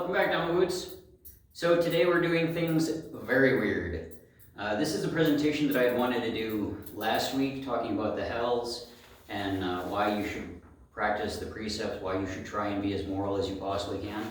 Welcome back, Downwoods. So today we're doing things very weird. This is a presentation that I had wanted to do last week, talking about the hells and why you should practice the precepts, why you should try and be as moral as you possibly can.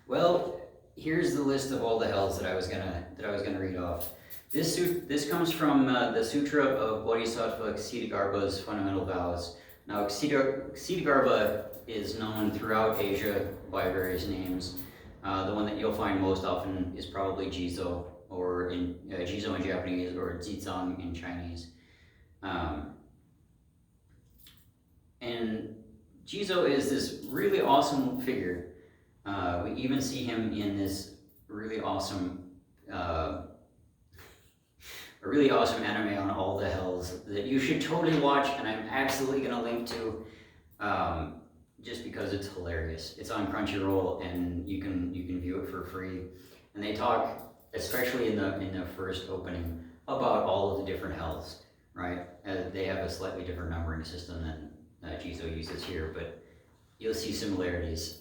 Well, here's the list of all the hells that I was gonna read off. This comes from the Sutra of Bodhisattva Ksitigarbha's Fundamental Vows. Now, Ksitigarbha is known throughout Asia by various names. The one that you'll find most often is probably Jizo, or Jizo in Japanese, or Zizang in Chinese. And Jizo is this really awesome figure. We even see him in this really awesome anime on all the hells that you should totally watch, and I'm absolutely gonna link to, just because it's hilarious. It's on Crunchyroll, and you can view it for free. And they talk, especially in the first opening, about all of the different hells, right? They have a slightly different numbering system than Jizo uses here, but you'll see similarities.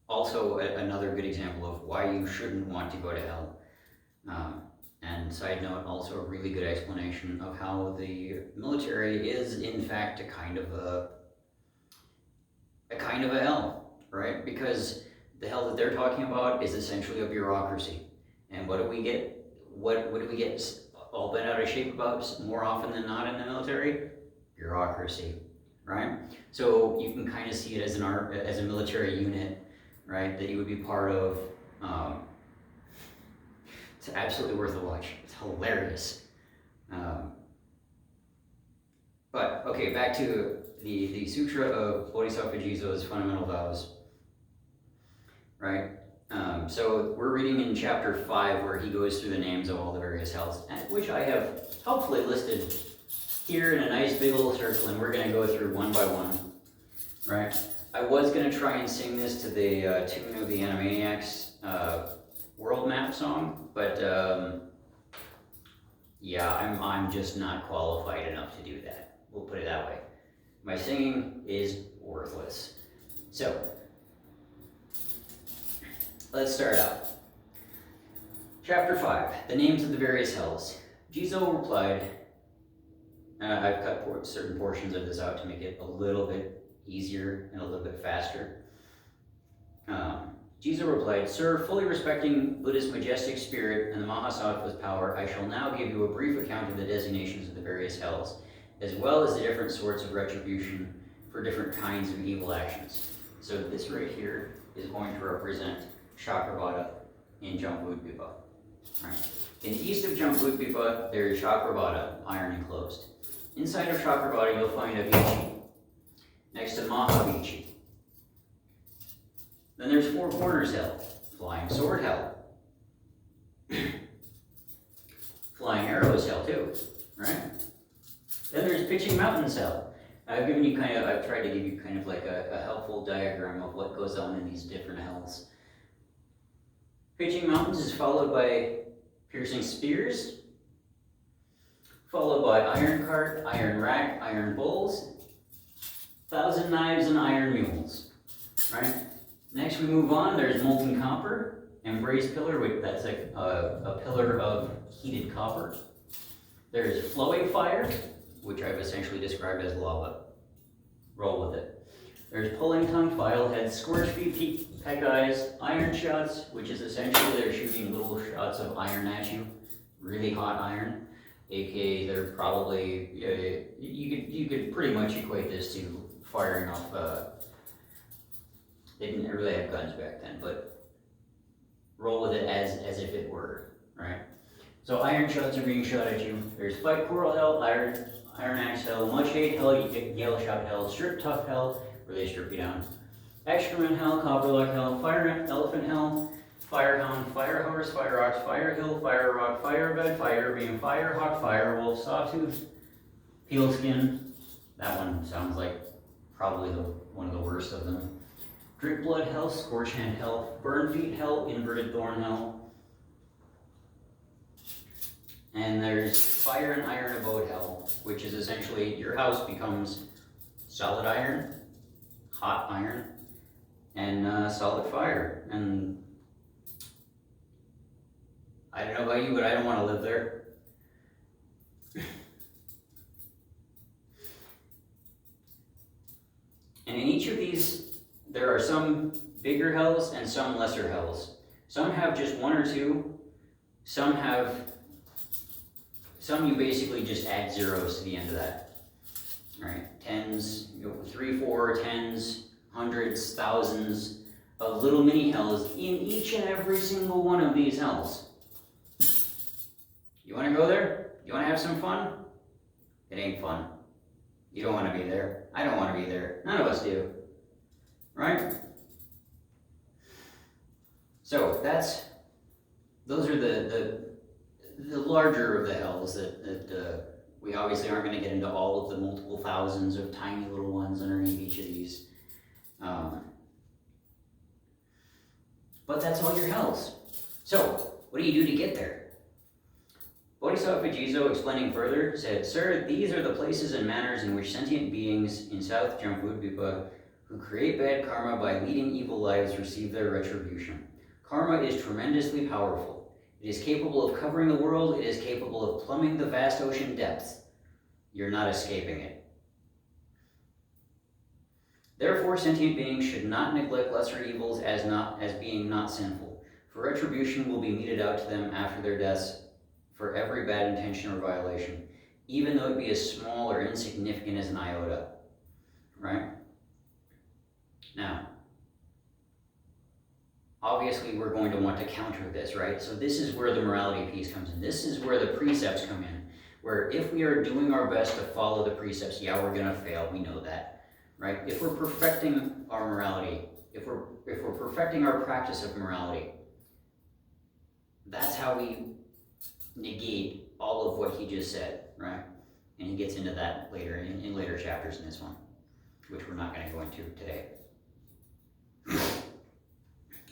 Also, another good example of why you shouldn't want to go to hell. And side note, also a really good explanation of how the military is in fact a kind of a hell, right? Because the hell that they're talking about is essentially a bureaucracy. And what do we get? What do we get all bent out of shape about more often than not in the military? Bureaucracy, right? So you can kind of see it as as a military unit, right? That you would be part of. It's absolutely worth a watch. It's hilarious. But okay, back to the Sutra of Bodhisattva Jizo's Fundamental Vows. Right? So we're reading in chapter 5 where he goes through the names of all the various hells, which I have helpfully listed here in a nice big little circle, and we're going to go through one by one. Right? I was going to try and sing this to the tune of the Animaniacs World Map song, but yeah, I'm just not qualified enough to do that. We'll put it that way. My singing is worthless. So, let's start out. Chapter 5, the names of the various hells. Jizo replied, I've cut certain portions of this out to make it a little bit easier and a little bit faster. Jizo replied, Sir, fully respecting Buddha's majestic spirit and the Mahasattva's power, I shall now give you a brief account of the designations of the various hells, as well as the different sorts of retribution for different kinds of evil actions. So this right here is going to represent Chakravarta in Jambudvipa. Right? In the east of Jambudvipa, there is Chakravarta, iron enclosed. Inside of Chakravarta, you'll find Avicii, next to Mahavicii. Then there's Four Corners Hell, Flying Sword Hell, Flying Arrows Hell too, right? Then there's Pitching Mountains Hell. I've tried to give you kind of like a helpful diagram of what goes on in these different hells. Pitching Mountains is followed by Piercing Spears, followed by Iron Cart, Iron Rack, Iron Bulls, Thousand Knives, and Iron Mules, right? Next we move on, there's Molten Copper, Embrace Pillar, that's like a pillar of heated copper. There's Flowing Fire, which I've essentially described as lava. Roll with it. There's Pulling Tongue, File Head, Scorch Feet, Peck Eyes, Iron Shots, which is essentially they're shooting little shots of iron at you, really hot iron, aka they're probably, you could pretty much equate this to firing off, they didn't really have guns back then, but roll with it as if it were, right? So iron shots are being shot at you. There's Fight Coral Hell, Iron Axe Hell, Much Hate Hell, you get Yell Shot Hell, Strip Tough Hell, where they strip you down. Excrement Hell, Copperlock Hell, Fire Elephant Hell, Firehound, Fire Horse, Fire Ox, Fire Hill, Fire Rock, Firebed, Fire Beam, Fire Hawk, Fire Wolf, Sawtooth, Peelskin. That one sounds like probably one of the worst of them. Drip Blood Hell, Scorch Hand Hell, Burn Feet Hell, Inverted Thorn Hell. And there's Fire and Iron Abode Hell, which is essentially your house becomes solid iron, hot iron, and solid fire. And I don't know about you, but I don't want to live there. And in each of these, there are some bigger hells and some lesser hells. Some have just one or two. Some you basically just add zeros to the end of that. Right? Tens, 3, 4, tens, hundreds, thousands of little mini hells in each and every single one of these hells. You want to go there? You want to have some fun? It ain't fun. You don't want to be there. I don't want to be there. None of us do. Right? So those are the larger of the hells that we obviously aren't going to get into all of the multiple thousands of tiny little ones underneath each of these. But that's all your hells. So, what do you do to get there? Bodhisattva Jizo, explaining further, said, "Sir, these are the places and manners in which sentient beings in South Jambudvipa who create bad karma by leading evil lives receive their retribution. Karma is tremendously powerful. It is capable of covering the world. It is capable of plumbing the vast ocean depths. You're not escaping it. Therefore, sentient beings should not neglect lesser evils as being not sinful, for retribution will be meted out to them after their deaths for every bad intention or violation, even though it be as small or insignificant as an iota." Right? Now, obviously we're going to want to counter this, right? So this is where the morality piece comes in. This is where the precepts come in, where if we are doing our best to follow the precepts, yeah, we're going to fail, we know that, right? If we're perfecting our morality, if we're perfecting our practice of morality, that's how we negate all of what he just said, right? And he gets into that later in later chapters in this one, which we're not going to go into today.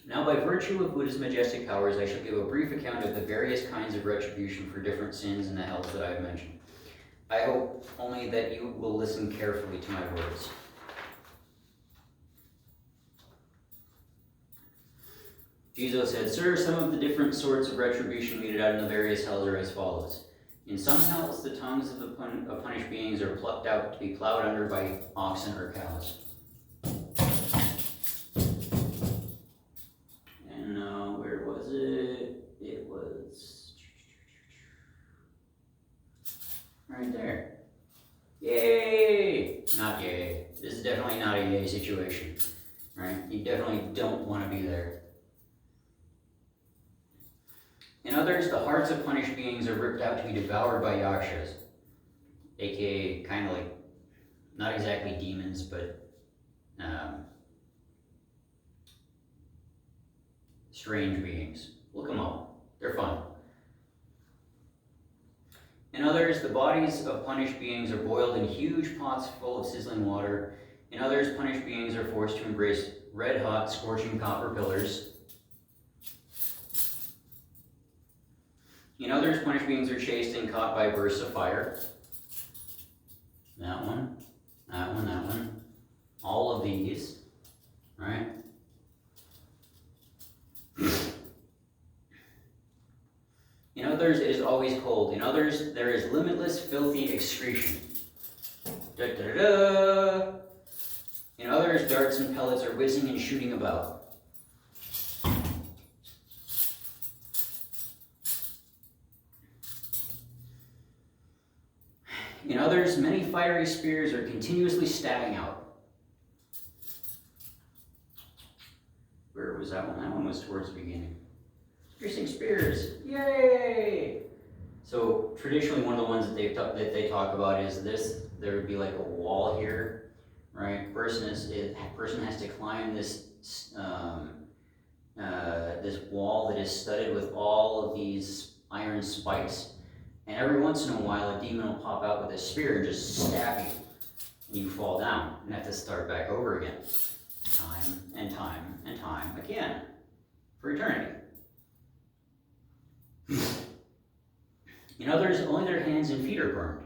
Now, by virtue of Buddha's majestic powers, I shall give a brief account of the various kinds of retribution for different sins in the hells that I have mentioned. I hope only that you will listen carefully to my words. Jizo said, "Sir, some of the different sorts of retribution meted out in the various hells are as follows. In some hells, the tongues of punished beings are plucked out to be plowed under by oxen or cows. And where was it? It was right there. Yay! Not yay. This is definitely not a yay situation, right? You definitely don't want to be there. In others, the hearts of punished beings are ripped out to be devoured by yakshas, aka kind of like, not exactly demons, but strange beings. Look them up. They're fun. In others, the bodies of punished beings are boiled in huge pots full of sizzling water. In others, punished beings are forced to embrace red-hot, scorching copper pillars. In others, punished beings are chased and caught by bursts of fire. That one, that one, that one. All of these, right? In others, it is always cold. In others, there is limitless, filthy excretion. Da, da, da, da. In others, darts and pellets are whizzing and shooting about. In others, many fiery spears are continuously stabbing out. Where was that one? That one was towards the beginning. Piercing spears, yay! So traditionally, one of the ones that they talk about is this. There would be like a wall here, right? Person has to climb this this wall that is studded with all of these iron spikes, and every once in a while, a demon will pop out with a spear and just stab you, and you fall down and have to start back over again, time and time and time again, for eternity. In others, only their hands and feet are burned.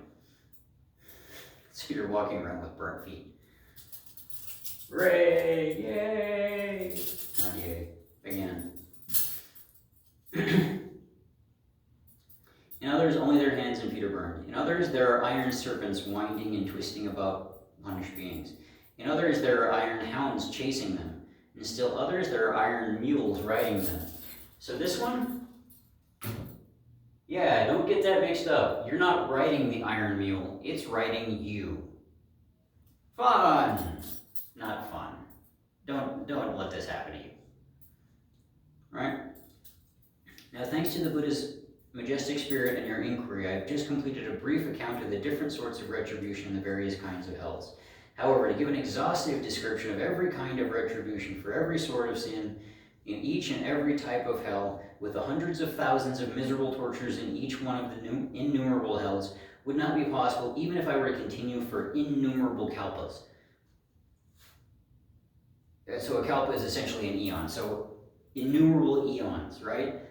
So you're walking around with burnt feet. Hooray! Yay! Not yay. Again. In others, only their hands and feet are burned. In others, there are iron serpents winding and twisting about punished beings. In others, there are iron hounds chasing them. And still others, there are iron mules riding them. So this one, yeah, don't get that mixed up. You're not riding the iron mule, it's riding you. Fun! Not fun. Don't let this happen to you. Right? Now, thanks to the Buddha's majestic spirit and your inquiry, I've just completed a brief account of the different sorts of retribution and the various kinds of hells. However, to give an exhaustive description of every kind of retribution for every sort of sin in each and every type of hell, with the hundreds of thousands of miserable tortures in each one of the innumerable hells, would not be possible even if I were to continue for innumerable kalpas. So a kalpa is essentially an eon, so innumerable eons, right?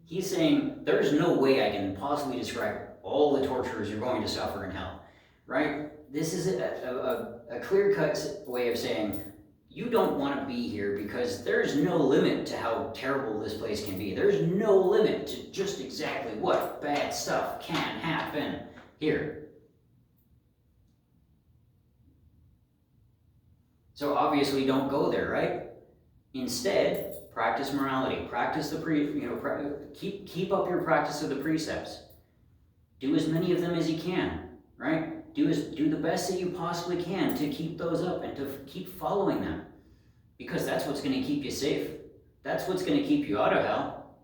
He's saying there's no way I can possibly describe all the tortures you're going to suffer in hell, right? This is a clear-cut way of saying you don't want to be here because there's no limit to how terrible this place can be. There's no limit to just exactly what bad stuff can happen here. So obviously don't go there, right? Instead, practice morality. Practice the keep up your practice of the precepts. Do as many of them as you can, right? Do the best that you possibly can to keep those up and to keep following them, because that's what's going to keep you safe. That's what's going to keep you out of hell,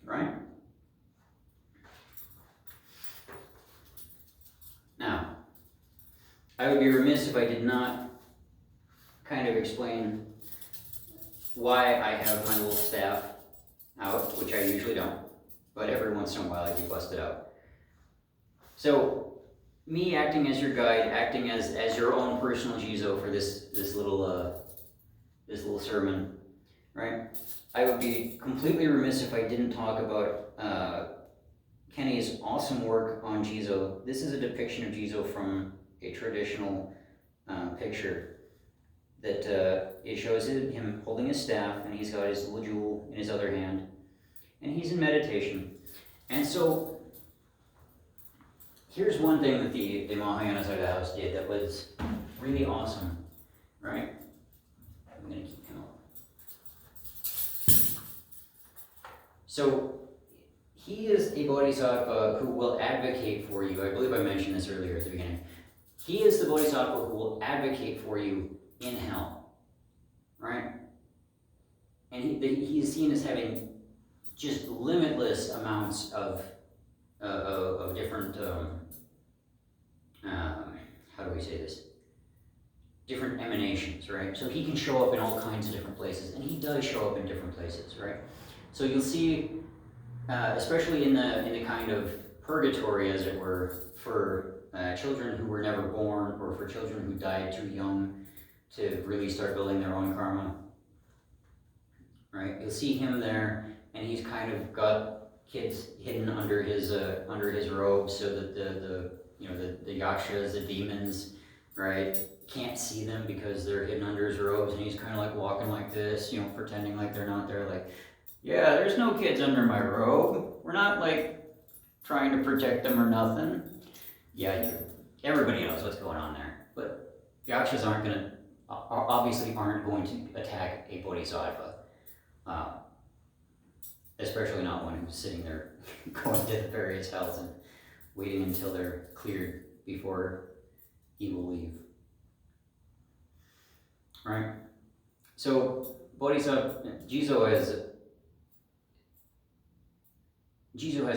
right? Now, I would be remiss if I did not kind of explain why I have my little staff out, which I usually don't, but every once in a while I do bust it out. So, me acting as your guide, acting as your own personal Jizo for this little sermon, right? I would be completely remiss if I didn't talk about Kenny's awesome work on Jizo. This is a depiction of Jizo from a traditional picture that it shows him holding his staff, and he's got his little jewel in his other hand, and he's in meditation. And so here's one thing that the Mahayana side of the house did that was really awesome, right? I'm going to keep him up. So he is a bodhisattva who will advocate for you. I believe I mentioned this earlier at the beginning. He is the bodhisattva who will advocate for you in hell, right? And he is seen as having just limitless amounts of different, how do we say this? Different emanations, right? So he can show up in all kinds of different places, and he does show up in different places, right? So you'll see, especially in the kind of purgatory, as it were, for children who were never born, or for children who died too young to really start building their own karma, right? You'll see him there, and he's kind of got kids hidden under his robe, so that the yakshas, the demons, right, can't see them because they're hidden under his robes, and he's kind of like walking like this, pretending like they're not there, like, yeah, there's no kids under my robe. We're not like trying to protect them or nothing. Yeah, everybody knows what's going on there, but yakshas obviously aren't going to attack a bodhisattva. Especially not one who's sitting there going to the various hells and waiting until they're cleared before he will leave. Right? So Bodhisattva Jizo has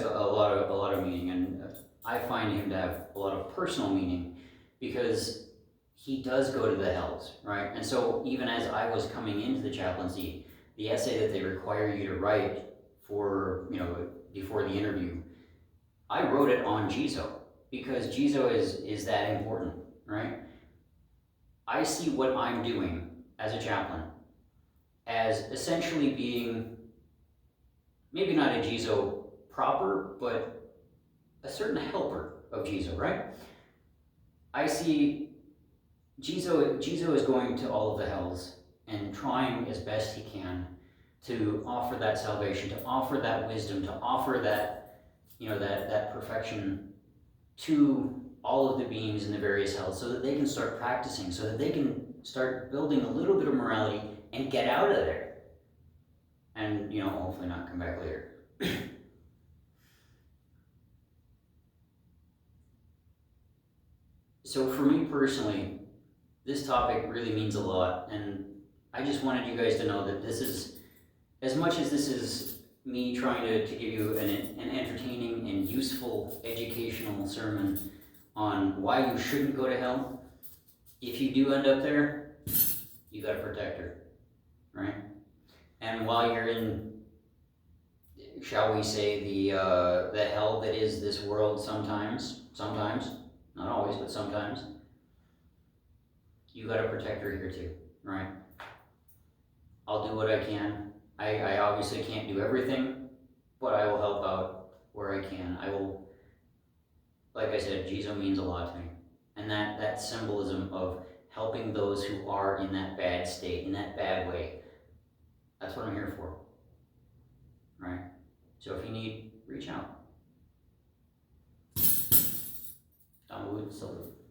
a lot of meaning, and I find him to have a lot of personal meaning because he does go to the hells, right? And so even as I was coming into the chaplaincy, the essay that they require you to write for, before the interview, I wrote it on Jizo because Jizo is that important, right? I see what I'm doing as a chaplain as essentially being maybe not a Jizo proper, but a certain helper of Jizo, right? I see Jizo is going to all of the hells and trying as best he can to offer that salvation, to offer that wisdom, to offer that, that perfection to all of the beings in the various hells so that they can start practicing, so that they can start building a little bit of morality and get out of there. And, hopefully not come back later. So for me personally, this topic really means a lot, and I just wanted you guys to know that this is, as much as this is me trying to give you an entertaining and useful educational sermon on why you shouldn't go to hell, if you do end up there, you got a protector, right? And while you're in, shall we say, the hell that is this world sometimes, not always, but sometimes, you got a protector here too, right? I'll do what I can. I obviously can't do everything, but I will help out where I can. I will, like I said, Jizo means a lot to me. And that symbolism of helping those who are in that bad state, in that bad way, that's what I'm here for, right? So if you need, reach out. Salute.